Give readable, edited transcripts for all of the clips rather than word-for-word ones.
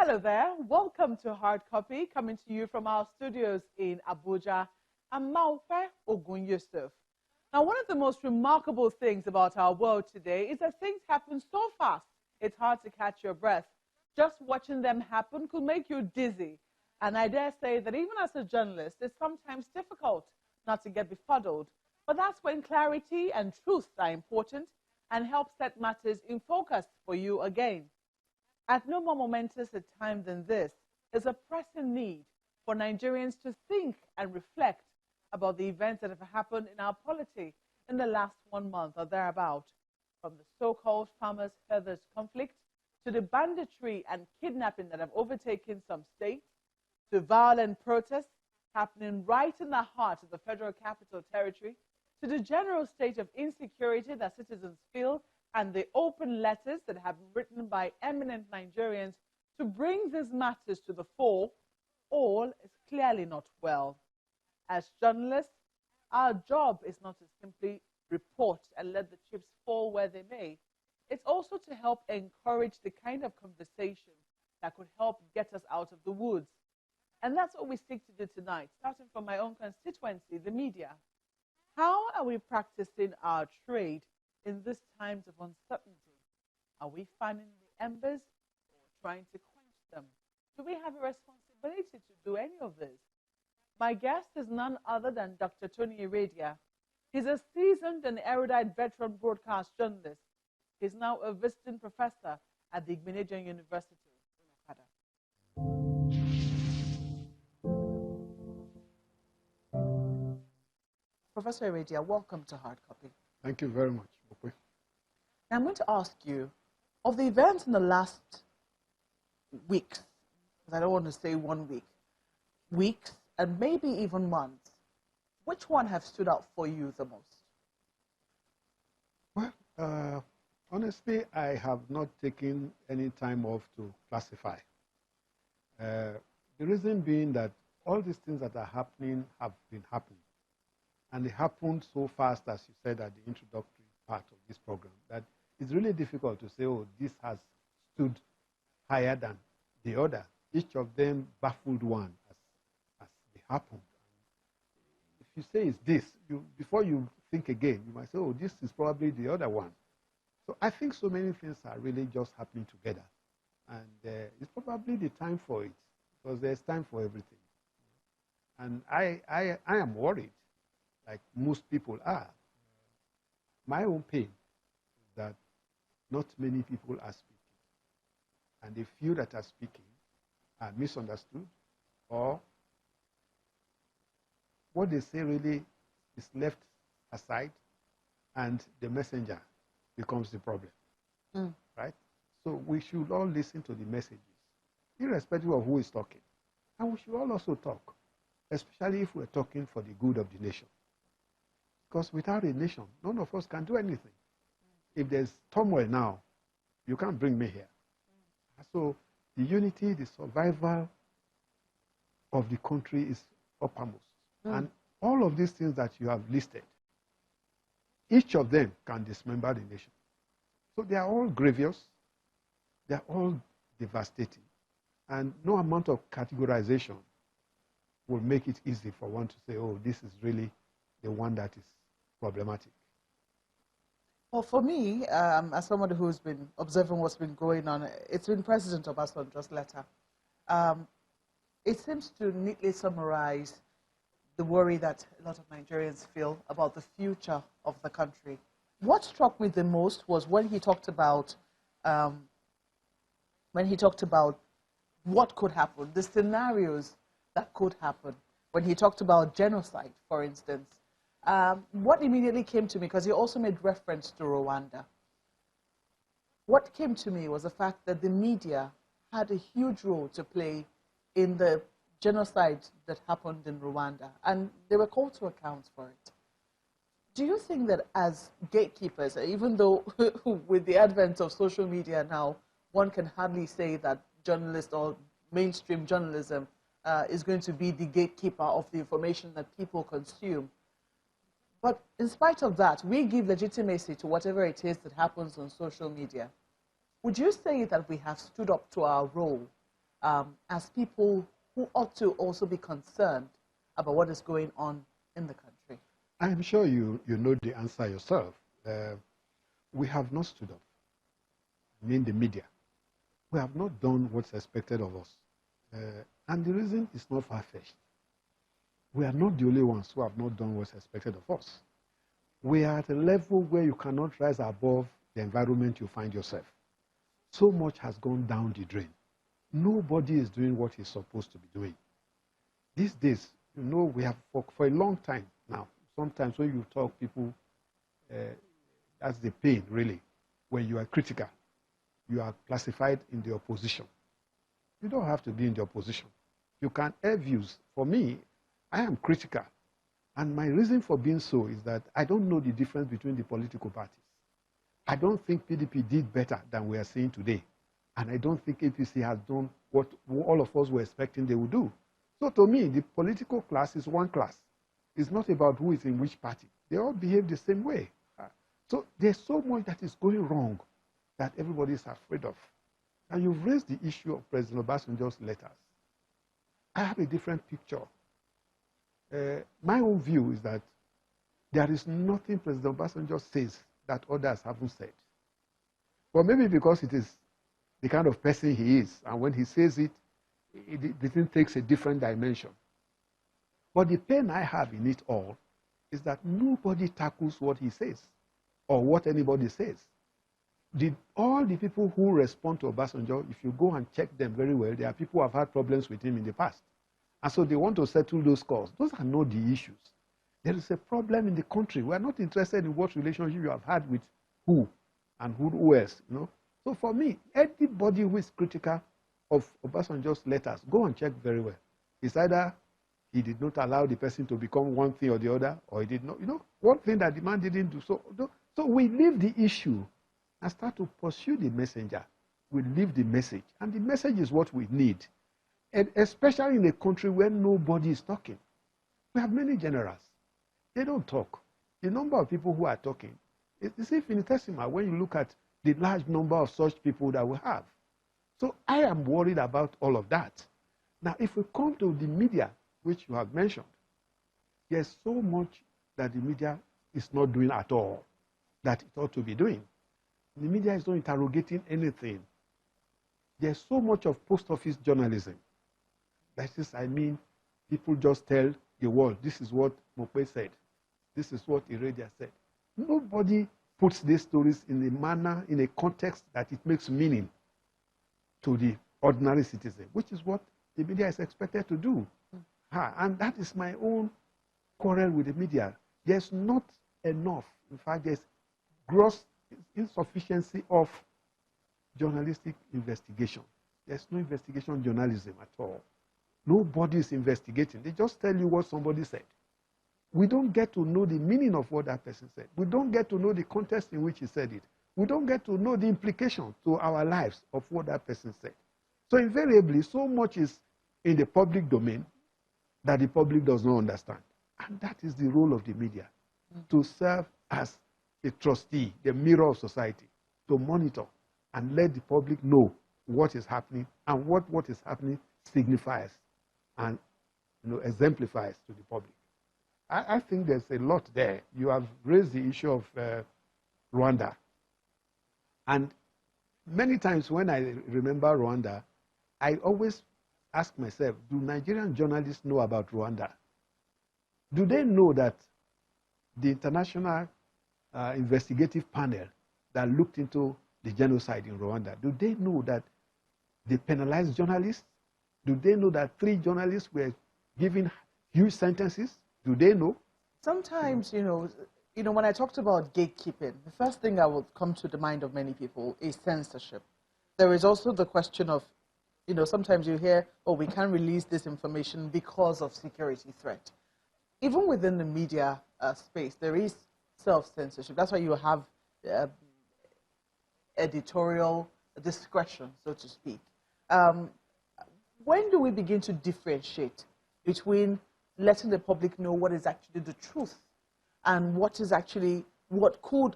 Hello there. Welcome to Hard Copy, coming to you from our studios in Abuja. I'm Maupe Ogun Yusuf. Now, one of the most remarkable things about our world today is that things happen so fast, it's hard to catch your breath. Just watching them happen could make you dizzy. And I dare say that even as a journalist, it's sometimes difficult not to get befuddled. But that's when clarity and truth are important and help set matters in focus for you again. At no more momentous a time than this, there's a pressing need for Nigerians to think and reflect about the events that have happened in our polity in the last 1 month or thereabout, from the so-called farmers-herders conflict to the banditry and kidnapping that have overtaken some states, to violent protests happening right in the heart of the Federal Capital Territory, to the general state of insecurity that citizens feel, and the open letters that have been written by eminent Nigerians to bring these matters to the fore, all is clearly not well. As journalists, our job is not to simply report and let the chips fall where they may. It's also to help encourage the kind of conversation that could help get us out of the woods. And that's what we seek to do tonight, starting from my own constituency, the media. How are we practicing our trade in these times of uncertainty? Are we fanning the embers or trying to quench them? Do we have a responsibility to do any of this? My guest is none other than Dr. Tony Iredia. He's a seasoned and erudite veteran broadcast journalist. He's now a visiting professor at the Igbinedion University in Okada. Professor Iredia, welcome to Hard Copy. Thank you very much. Now, I'm going to ask you, of the events in the last weeks, because I don't want to say 1 week, weeks and maybe even months, which one have stood out for you the most? Well, honestly, I have not taken any time off to classify. The reason being that all these things that are happening have been happening. And they happened so fast, as you said at the introductory part of this program, that it's really difficult to say, oh, this has stood higher than the other. Each of them baffled one as they happened. If you say it's this, before you think again, you might say, oh, this is probably the other one. So I think so many things are really just happening together. And it's probably the time for it, because there's time for everything. And I am worried, like most people are. My own pain is that not many people are speaking. And the few that are speaking are misunderstood, or what they say really is left aside, and the messenger becomes the problem, right? So we should all listen to the messages, irrespective of who is talking. And we should all also talk, especially if we're talking for the good of the nation. Because without a nation, none of us can do anything. If there's turmoil now, you can't bring me here. So the unity, the survival of the country is uppermost. And all of these things that you have listed, each of them can dismember the nation. So they are all grievous. They are all devastating. And no amount of categorization will make it easy for one to say, oh, this is really the one that is problematic. Well, for me, as somebody who's been observing what's been going on, it's been President Obasanjo's letter. It seems to neatly summarize the worry that a lot of Nigerians feel about the future of the country. What struck me the most was when he talked about what could happen, the scenarios that could happen. When he talked about genocide, for instance, what immediately came to me, because he also made reference to Rwanda, what came to me was the fact that the media had a huge role to play in the genocide that happened in Rwanda, and they were called to account for it. Do you think that as gatekeepers, even though with the advent of social media now, one can hardly say that journalists or mainstream journalism is going to be the gatekeeper of the information that people consume, but in spite of that, we give legitimacy to whatever it is that happens on social media. Would you say that we have stood up to our role as people who ought to also be concerned about what is going on in the country? I'm sure you know the answer yourself. We have not stood up. I mean the media. We have not done what's expected of us. And the reason is not far-fetched. We are not the only ones who have not done what's expected of us. We are at a level where you cannot rise above the environment you find yourself. So much has gone down the drain. Nobody is doing what he's supposed to be doing. These days, you know, we have for a long time now, sometimes when you talk, people, that's the pain, really. When you are critical, you are classified in the opposition. You don't have to be in the opposition. You can air views. For me, I am critical. And my reason for being so is that I don't know the difference between the political parties. I don't think PDP did better than we are seeing today. And I don't think APC has done what all of us were expecting they would do. So to me, the political class is one class. It's not about who is in which party. They all behave the same way. So there's so much that is going wrong that everybody is afraid of. And you've raised the issue of President Obasanjo's letters. I have a different picture. My own view is that there is nothing President Obasanjo says that others haven't said. Or maybe because it is the kind of person he is, and when he says it, the thing takes a different dimension. But the pain I have in it all is that nobody tackles what he says or what anybody says. All the people who respond to Obasanjo, if you go and check them very well, there are people who have had problems with him in the past. And so they want to settle those scores. Those are not the issues. There is a problem in the country. We are not interested in what relationship you have had with who and who else, you know. So for me, anybody who is critical of Obasanjo's letters, go and check very well. It's either he did not allow the person to become one thing or the other, or he did not, you know, one thing that the man didn't do. So we leave the issue and start to pursue the messenger. We leave the message. And the message is what we need. And especially in a country where nobody is talking. We have many generals. They don't talk. The number of people who are talking is infinitesimal when you look at the large number of such people that we have. So I am worried about all of that. Now, if we come to the media, which you have mentioned, there's so much that the media is not doing at all that it ought to be doing. The media is not interrogating anything. There's so much of post office journalism. That is, I mean, people just tell the world, this is what Mope said. This is what Iredia said. Nobody puts these stories in a manner, in a context that it makes meaning to the ordinary citizen, which is what the media is expected to do. And that is my own quarrel with the media. There's not enough. In fact, there's gross insufficiency of journalistic investigation. There's no investigation journalism at all. Nobody is investigating. They just tell you what somebody said. We don't get to know the meaning of what that person said. We don't get to know the context in which he said it. We don't get to know the implication to our lives of what that person said. So invariably, so much is in the public domain that the public does not understand. And that is the role of the media, to serve as a trustee, the mirror of society, to monitor and let the public know what is happening and what is happening signifies and exemplifies to the public. I think there's a lot there. You have raised the issue of Rwanda. And many times when I remember Rwanda, I always ask myself, do Nigerian journalists know about Rwanda? Do they know that the international investigative panel that looked into the genocide in Rwanda, do they know that they penalized journalists? Do they know that 3 journalists were given huge sentences? Do they know? Sometimes, you know, when I talked about gatekeeping, the first thing that would come to the mind of many people is censorship. There is also the question of, sometimes you hear, oh, we can't release this information because of security threat. Even within the media space, there is self-censorship. That's why you have editorial discretion, so to speak. When do we begin to differentiate between letting the public know what is actually the truth and what could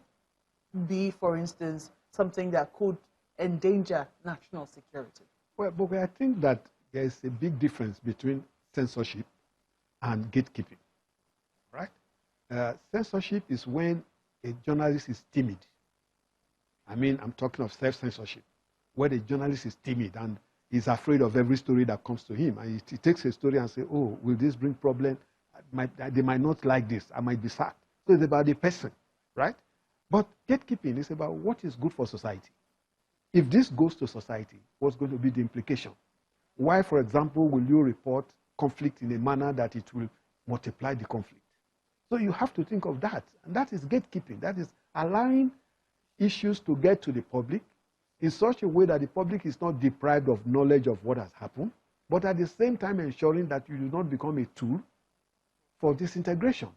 be, for instance, something that could endanger national security? Well, but I think that there is a big difference between censorship and gatekeeping, right? Censorship is when a journalist is timid. I mean, I'm talking of self-censorship, where the journalist is timid and is afraid of every story that comes to him. And he takes a story and says, oh, will this bring problem? They might not like this. I might be sacked. So it's about the person, right? But gatekeeping is about what is good for society. If this goes to society, what's going to be the implication? Why, for example, will you report conflict in a manner that it will multiply the conflict? So you have to think of that. And that is gatekeeping. That is allowing issues to get to the public in such a way that the public is not deprived of knowledge of what has happened, but at the same time ensuring that you do not become a tool for disintegration.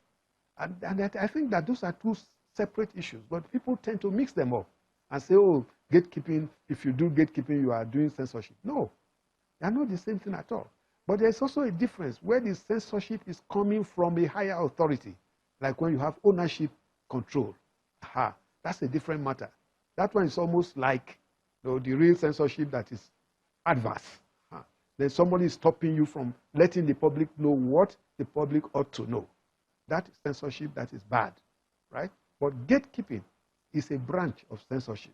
And I think that those are two separate issues, but people tend to mix them up and say, oh, gatekeeping, if you do gatekeeping, you are doing censorship. No, they are not the same thing at all. But there's also a difference where the censorship is coming from a higher authority, like when you have ownership control. Aha, that's a different matter. That one is almost like the real censorship that is adverse. Then somebody is stopping you from letting the public know what the public ought to know. That is censorship that is bad, right? But gatekeeping is a branch of censorship.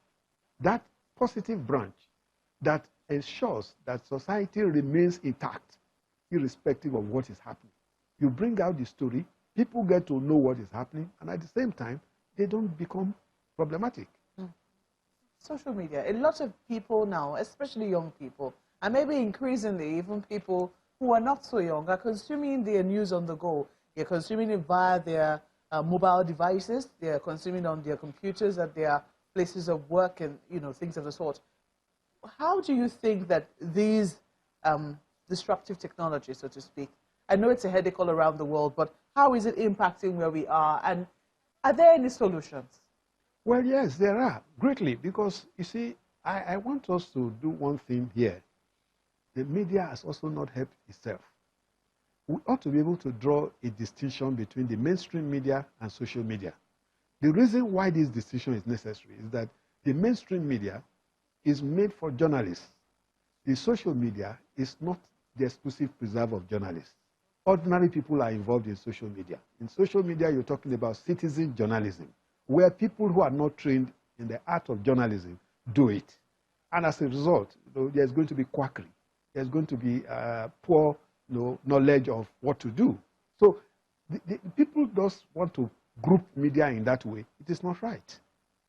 That positive branch that ensures that society remains intact, irrespective of what is happening. You bring out the story, people get to know what is happening, and at the same time, they don't become problematic. Social media, a lot of people now, especially young people, and maybe increasingly even people who are not so young, are consuming their news on the go. They're consuming it via their mobile devices. They're consuming on their computers at their places of work and things of the sort. How do you think that these disruptive technologies, so to speak, I know it's a headache all around the world, but how is it impacting where we are? And are there any solutions? Well, yes, there are, greatly, because, you see, I want us to do one thing here. The media has also not helped itself. We ought to be able to draw a distinction between the mainstream media and social media. The reason why this distinction is necessary is that the mainstream media is made for journalists. The social media is not the exclusive preserve of journalists. Ordinary people are involved in social media. In social media, you're talking about citizen journalism, where people who are not trained in the art of journalism do it. And as a result, there's going to be quackery. There's going to be poor knowledge of what to do. So the people just want to group media in that way. It is not right.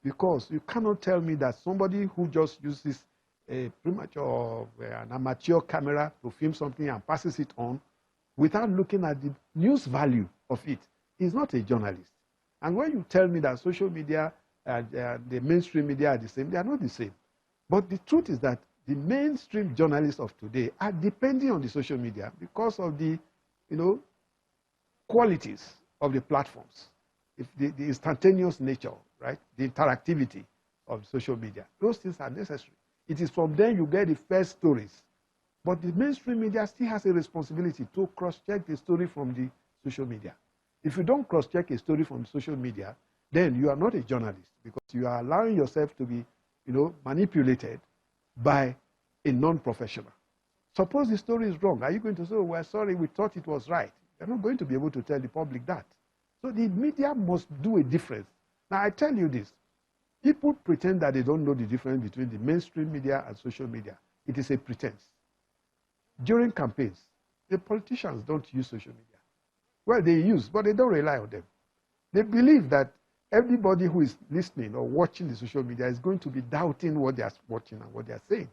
Because you cannot tell me that somebody who just uses a premature an amateur camera to film something and passes it on without looking at the news value of it is not a journalist. And when you tell me that social media and the mainstream media are the same, they are not the same. But the truth is that the mainstream journalists of today are depending on the social media because of the, qualities of the platforms, the instantaneous nature, right? The interactivity of social media. Those things are necessary. It is from there you get the first stories. But the mainstream media still has a responsibility to cross-check the story from the social media. If you don't cross-check a story from social media, then you are not a journalist because you are allowing yourself to be, manipulated by a non-professional. Suppose the story is wrong. Are you going to say, oh, we're sorry, we thought it was right? You're not going to be able to tell the public that. So the media must do a difference. Now, I tell you this. People pretend that they don't know the difference between the mainstream media and social media. It is a pretense. During campaigns, the politicians don't use social media. Well, they use, but they don't rely on them. They believe that everybody who is listening or watching the social media is going to be doubting what they are watching and what they are saying.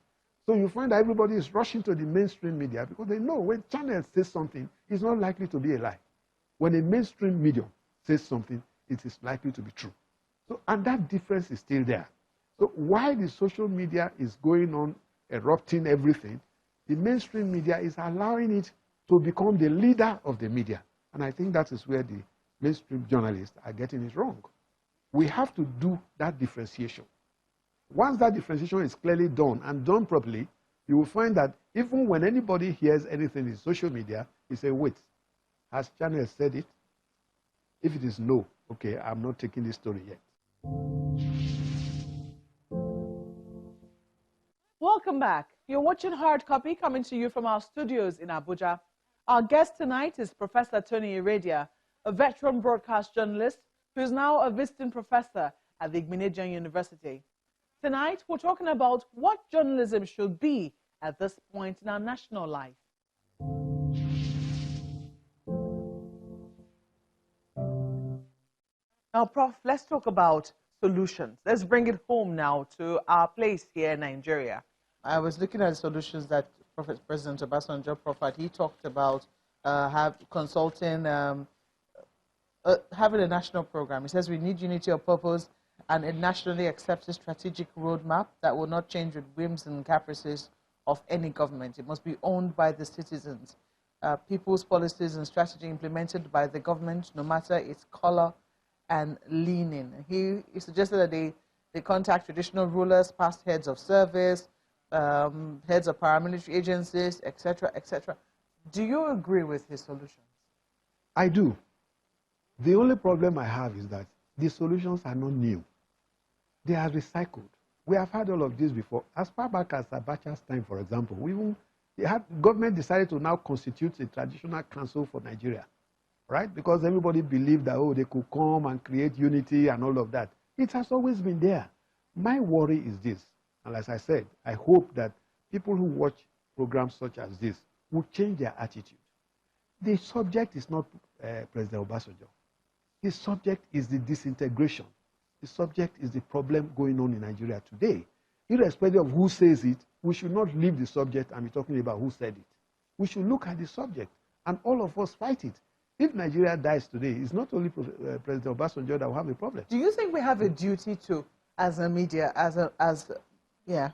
So you find that everybody is rushing to the mainstream media because they know when channel says something, it's not likely to be a lie. When a mainstream medium says something, it is likely to be true. So, and that difference is still there. So while the social media is going on, erupting everything, the mainstream media is allowing it to become the leader of the media. And I think that is where the mainstream journalists are getting it wrong. We have to do that differentiation. Once that differentiation is clearly done and done properly, you will find that even when anybody hears anything in social media, they say, wait, has Channel said it? If it is no, okay, I'm not taking this story yet. Welcome back. You're watching Hard Copy, coming to you from our studios in Abuja. Our guest tonight is Professor Tony Iredia, a veteran broadcast journalist who is now a visiting professor at the Igbinedion University. Tonight, we're talking about what journalism should be at this point in our national life. Now, Prof, let's talk about solutions. Let's bring it home now to our place here in Nigeria. I was looking at the solutions that President Obasanjo proffered. He talked about having a national program. He says we need unity of purpose and a nationally accepted strategic roadmap that will not change with whims and caprices of any government. It must be owned by the citizens. People's policies and strategy implemented by the government, no matter its color and leaning. He suggested that they contact traditional rulers, past heads of service, heads of paramilitary agencies, etc., etc. Do you agree with his solutions? I do. The only problem I have is that the solutions are not new. They are recycled. We have had all of this before. As far back as Abacha's time, for example, government decided to now constitute a traditional council for Nigeria, right? Because everybody believed that, oh, they could come and create unity and all of that. It has always been there. My worry is this, and as I said, I hope that people who watch programs such as this will change their attitude. The subject is not President Obasanjo. The subject is the disintegration. The subject is the problem going on in Nigeria today. Irrespective of who says it, we should not leave the subject and be talking about who said it. We should look at the subject and all of us fight it. If Nigeria dies today, it's not only President Obasanjo that will have a problem. Do you think we have a duty to, as a media,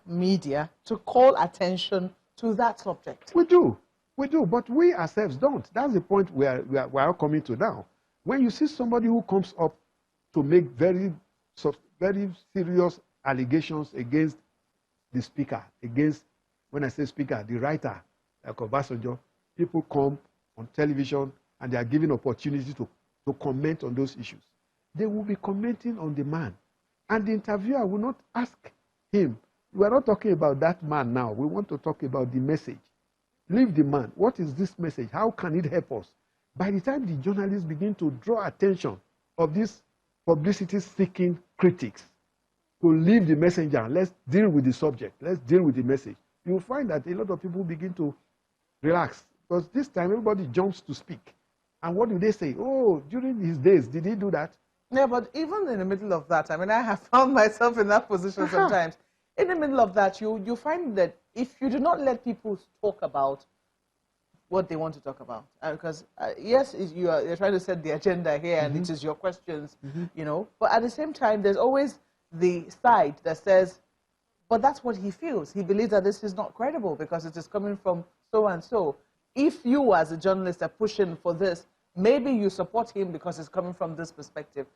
media, to call attention to that subject? We do, but we ourselves don't. That's the point we are coming to now. When you see somebody who comes up to make very serious allegations against the speaker, when I say speaker, the writer, like Obasanjo, people come on television and they are given opportunity to comment on those issues. They will be commenting on the man. And the interviewer will not ask him, we are not talking about that man now. We want to talk about the message. Leave the man. What is this message? How can it help us? By the time the journalists begin to draw attention of these publicity-seeking critics to leave the messenger and let's deal with the subject, let's deal with the message, you'll find that a lot of people begin to relax. Because this time everybody jumps to speak. And what do they say? Oh, during his days, did he do that? Yeah, but even in the middle of that, I mean, I have found myself in that position sometimes. In the middle of that, you find that if you do not let people talk about what they want to talk about, because yes, you're trying to set the agenda here, and it is your questions, you know, but at the same time, there's always the side that says, but that's what he feels. He believes that this is not credible because it is coming from so and so. If you as a journalist are pushing for this, maybe you support him because it's coming from this perspective.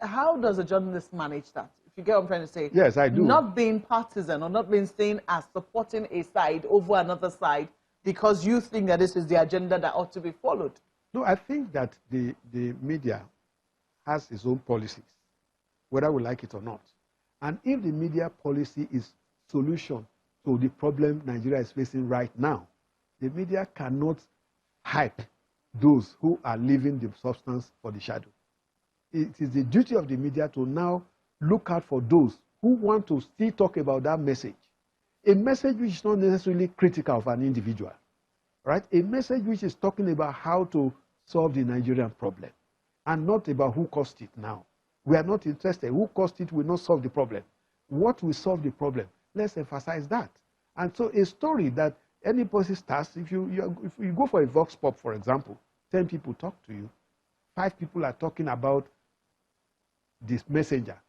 How does a journalist manage that? If you get what I'm trying to say. Yes, I do. Not being partisan or not being seen as supporting a side over another side because you think that this is the agenda that ought to be followed. No, I think that the media has its own policies, whether we like it or not. And if the media policy is solution to the problem Nigeria is facing right now, the media cannot hype those who are leaving the substance for the shadow. It is the duty of the media to now look out for those who want to still talk about that message. A message which is not necessarily critical of an individual, right? A message which is talking about how to solve the Nigerian problem and not about who caused it now. We are not interested. Who caused it will not solve the problem. What will solve the problem? Let's emphasize that. And so a story that any person starts, if you go for a vox pop, for example, 10 people talk to you, 5 people are talking about this messenger,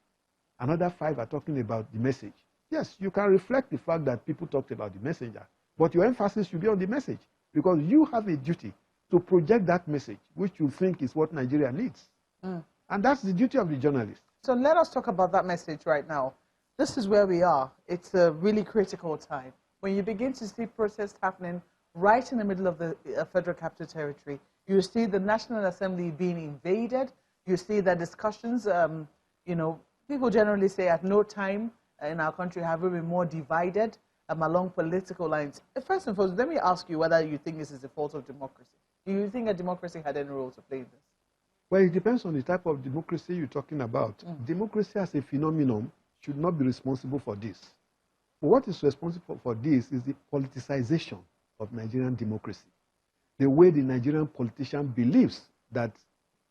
another 5 are talking about the message. Yes, you can reflect the fact that people talked about the messenger, but your emphasis should be on the message because you have a duty to project that message, which you think is what Nigeria needs. And that's the duty of the journalist. So let us talk about that message right now. This is where we are. It's a really critical time. When you begin to see protests happening right in the middle of the Federal Capital Territory, you see the National Assembly being invaded. You see that discussions, you know, people generally say at no time in our country have we been more divided. along political lines. First and foremost, let me ask you whether you think this is the fault of democracy. Do you think a democracy had any role to play in this? Well, it depends on the type of democracy you're talking about. Democracy as a phenomenon should not be responsible for this. But what is responsible for this is the politicization of Nigerian democracy. The way the Nigerian politician believes that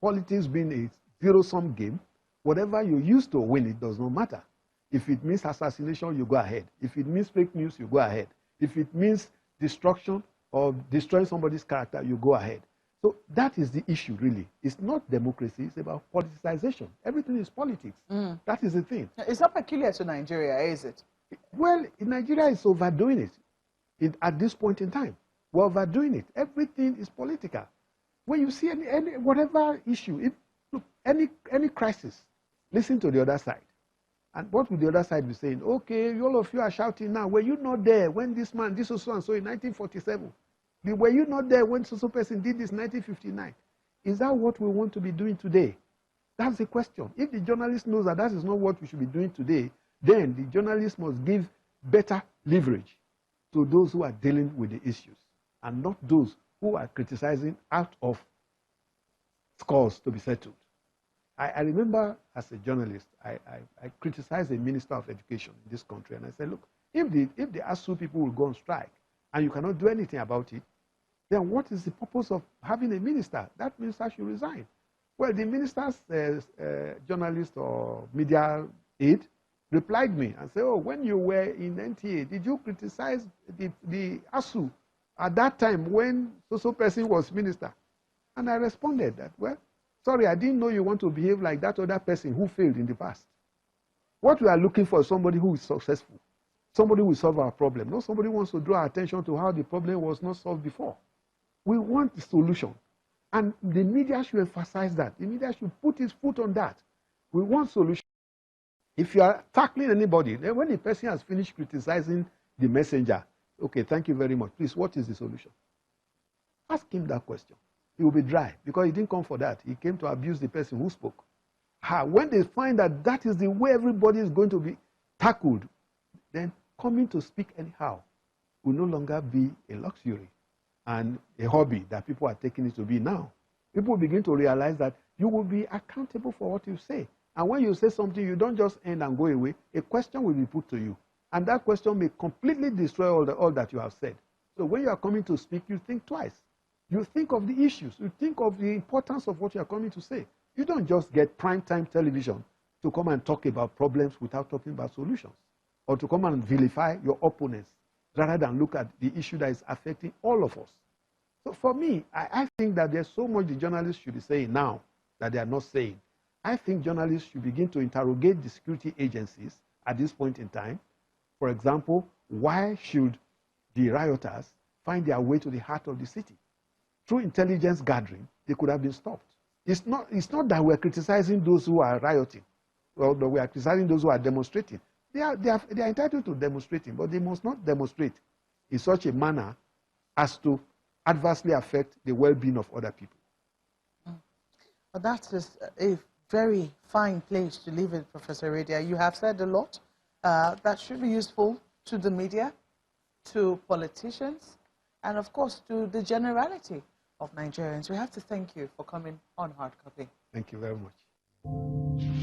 politics being a zero-sum game, whatever you use to win, it does not matter. If it means assassination, you go ahead. If it means fake news, you go ahead. If it means destruction or destroying somebody's character, you go ahead. So that is the issue, really. It's not democracy, it's about politicization. Everything is politics. That is the thing. It's not peculiar to Nigeria, is it? Well, Nigeria is overdoing it at this point in time. We're overdoing it. Everything is political. When you see any whatever issue, look, any crisis, listen to the other side. And what would the other side be saying? Okay, all of you are shouting now. Were you not there when this man, this was so and so in 1947? Were you not there when so person did this in 1959? Is that what we want to be doing today? That's the question. If the journalist knows that that is not what we should be doing today, then the journalist must give better leverage to those who are dealing with the issues and not those who are criticizing out of scores to be settled. I remember as a journalist, I criticized the Minister of Education in this country, and I said, look, if the ASU people will go on strike and you cannot do anything about it, then what is the purpose of having a minister? That minister should resign. Well, the minister's journalist or media aide replied me and said, oh, when you were in NTA, did you criticize the ASU at that time when so person was minister? And I responded that, well, sorry, I didn't know you want to behave like that other person who failed in the past. What we are looking for is somebody who is successful, somebody who will solve our problem, not somebody who wants to draw our attention to how the problem was not solved before. We want the solution. And the media should emphasize that. The media should put its foot on that. We want solution. If you are tackling anybody, then when the person has finished criticizing the messenger, okay, thank you very much. Please, what is the solution? Ask him that question. He will be dry because he didn't come for that. He came to abuse the person who spoke. When they find that that is the way everybody is going to be tackled, then coming to speak anyhow will no longer be a luxury and a hobby that people are taking it to be now. People begin to realize that you will be accountable for what you say. And when you say something, you don't just end and go away. A question will be put to you. And that question may completely destroy all that you have said. So when you are coming to speak, you think twice. You think of the issues. You think of the importance of what you are coming to say. You don't just get primetime television to come and talk about problems without talking about solutions, or to come and vilify your opponents rather than look at the issue that is affecting all of us. So for me, I think that there's so much the journalists should be saying now that they are not saying. I think journalists should begin to interrogate the security agencies at this point in time. For example, why should the rioters find their way to the heart of the city? Through intelligence gathering, they could have been stopped. It's not that we're criticizing those who are rioting, or that we are criticizing those who are demonstrating. They are entitled to demonstrating, but they must not demonstrate in such a manner as to adversely affect the well-being of other people. Well, that is a very fine place to leave it, Professor Iredia. You have said a lot that should be useful to the media, to politicians, and of course to the generality of Nigerians. We have to thank you for coming on Hard Copy. Thank you very much.